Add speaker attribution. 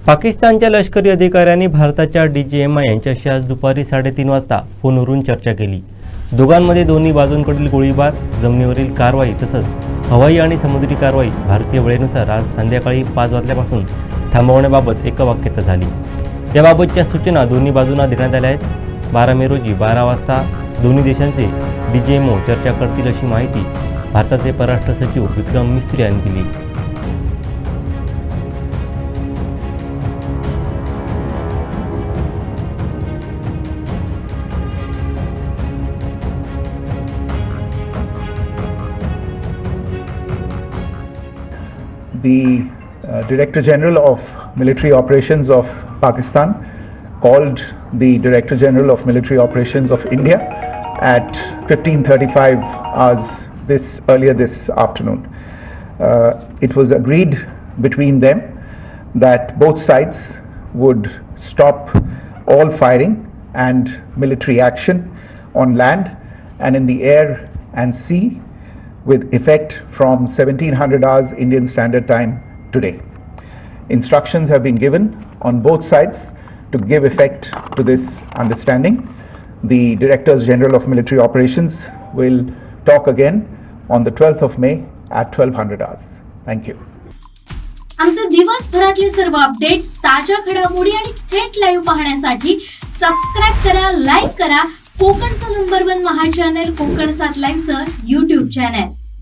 Speaker 1: पाकिस्तानच्या लष्करी अधिकाऱ्यांनी भारताच्या DGMI यांच्याशी आज दुपारी 3:30 वाजता फोनवरून चर्चा केली। दोघांमध्ये दोन्ही बाजूंकडील गोळीबार, जमिनीवरील कारवाई तसंच हवाई आणि समुद्री कारवाई भारतीय वेळेनुसार आज संध्याकाळी 5 वाजल्यापासून थांबवण्याबाबत एकवाक्यता झाली। याबाबतच्या सूचना दोन्ही बाजूंना देण्यात आल्या आहेत। 12 मे रोजी 12 वाजता दोन्ही देशांचे DGMO चर्चा करतील अशी माहिती भारताचे परराष्ट्र सचिव विक्रम मिस्त्री यांनी दिली।
Speaker 2: The Director General of Military Operations of Pakistan called the Director General of Military Operations of India at 15:35 hours earlier this afternoon. It was agreed between them that both sides would stop all firing and military action on land and in the air and sea with effect from 1700 hours Indian Standard Time today. Instructions have been given on both sides to give effect to this understanding. The Directors General of Military Operations will talk again on the 12th of May at 1200 hours. Thank you.
Speaker 3: आमचे दिवसभरातले सर्व updates, ताज्या घडामोडी आणि थेट live पाहण्यासाठी subscribe करा, like करा कोकणचं number 1 महा channel Kokansad लाईव्हचं YouTube channel.